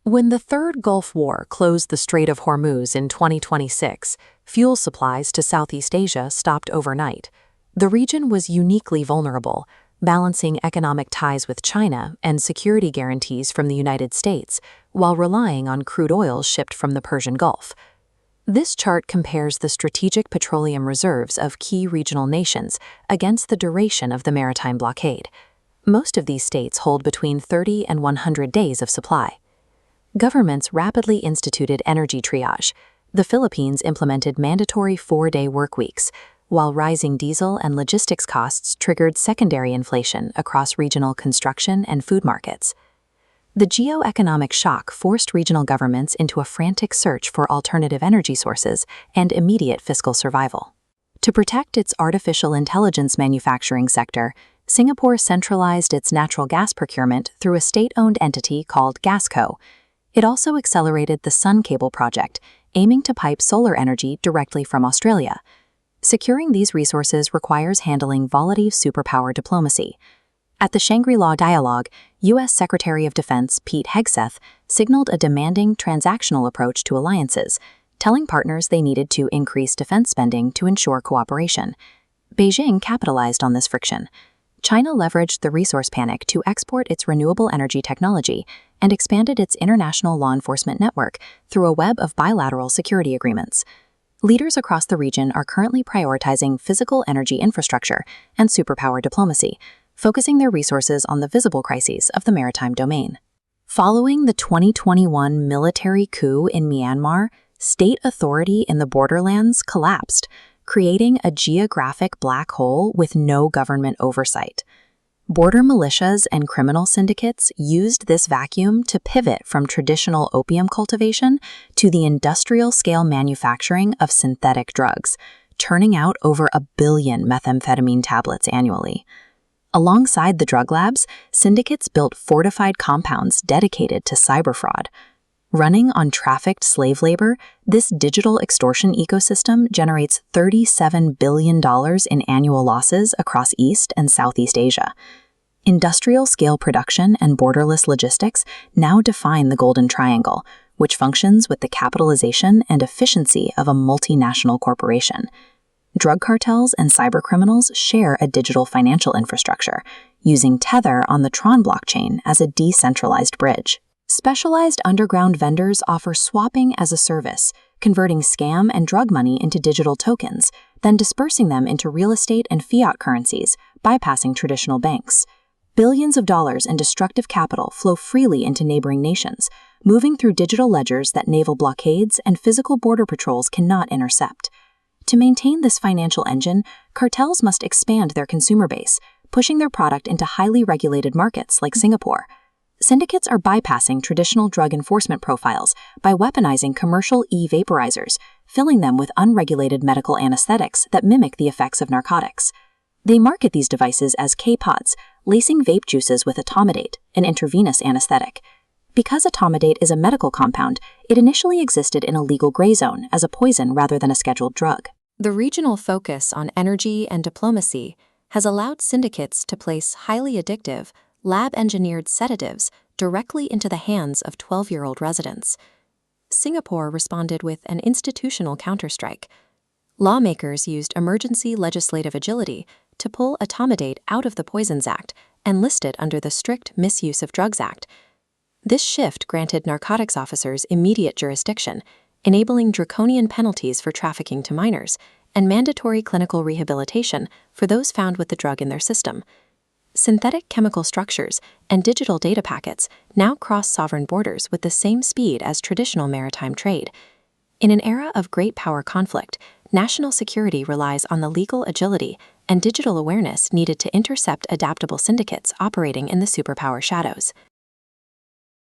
When the Third Gulf War closed the Strait of Hormuz in 2026, fuel supplies to Southeast Asia stopped overnight. The region was uniquely vulnerable, balancing economic ties with China and security guarantees from the United States, while relying on crude oil shipped from the Persian Gulf. This chart compares the strategic petroleum reserves of key regional nations against the duration of the maritime blockade. Most of these states hold between 30 and 100 days of supply. Governments rapidly instituted energy triage. The Philippines implemented mandatory 4-day workweeks, while rising diesel and logistics costs triggered secondary inflation across regional construction and food markets. The geoeconomic shock forced regional governments into a frantic search for alternative energy sources and immediate fiscal survival. To protect its artificial intelligence manufacturing sector, Singapore centralized its natural gas procurement through a state-owned entity called Gasco. It also accelerated the Sun Cable project, aiming to pipe solar energy directly from Australia. Securing these resources requires handling volatile superpower diplomacy. At the Shangri-La Dialogue, U.S. Secretary of Defense Pete Hegseth signaled a demanding transactional approach to alliances, telling partners they needed to increase defense spending to ensure cooperation. Beijing capitalized on this friction. China leveraged the resource panic to export its renewable energy technology and expanded its international law enforcement network through a web of bilateral security agreements. Leaders across the region are currently prioritizing physical energy infrastructure and superpower diplomacy, focusing their resources on the visible crises of the maritime domain. Following the 2021 military coup in Myanmar, state authority in the borderlands collapsed, creating a geographic black hole with no government oversight. Border militias and criminal syndicates used this vacuum to pivot from traditional opium cultivation to the industrial-scale manufacturing of synthetic drugs, turning out over 1 billion methamphetamine tablets annually. Alongside the drug labs, syndicates built fortified compounds dedicated to cyber fraud. Running on trafficked slave labor, this digital extortion ecosystem generates $37 billion in annual losses across East and Southeast Asia. Industrial-scale production and borderless logistics now define the Golden Triangle, which functions with the capitalization and efficiency of a multinational corporation. Drug cartels and cybercriminals share a digital financial infrastructure, using Tether on the Tron blockchain as a decentralized bridge. Specialized underground vendors offer swapping as a service, converting scam and drug money into digital tokens, then dispersing them into real estate and fiat currencies, bypassing traditional banks. Billions of dollars in destructive capital flow freely into neighboring nations, moving through digital ledgers that naval blockades and physical border patrols cannot intercept. To maintain this financial engine, cartels must expand their consumer base, pushing their product into highly regulated markets like Singapore. Syndicates are bypassing traditional drug enforcement profiles by weaponizing commercial e-vaporizers, filling them with unregulated medical anesthetics that mimic the effects of narcotics. They market these devices as Kpods, lacing vape juices with etomidate, an intravenous anesthetic. Because etomidate is a medical compound, it initially existed in a legal gray zone as a poison rather than a scheduled drug. The regional focus on energy and diplomacy has allowed syndicates to place highly addictive, lab-engineered sedatives directly into the hands of 12-year-old residents. Singapore responded with an institutional counterstrike. Lawmakers used emergency legislative agility to pull etomidate out of the Poisons Act and list it under the strict Misuse of Drugs Act. This shift granted narcotics officers immediate jurisdiction, enabling draconian penalties for trafficking to minors and mandatory clinical rehabilitation for those found with the drug in their system. Synthetic chemical structures and digital data packets now cross sovereign borders with the same speed as traditional maritime trade. In an era of great power conflict, national security relies on the legal agility and digital awareness needed to intercept adaptable syndicates operating in the superpower shadows.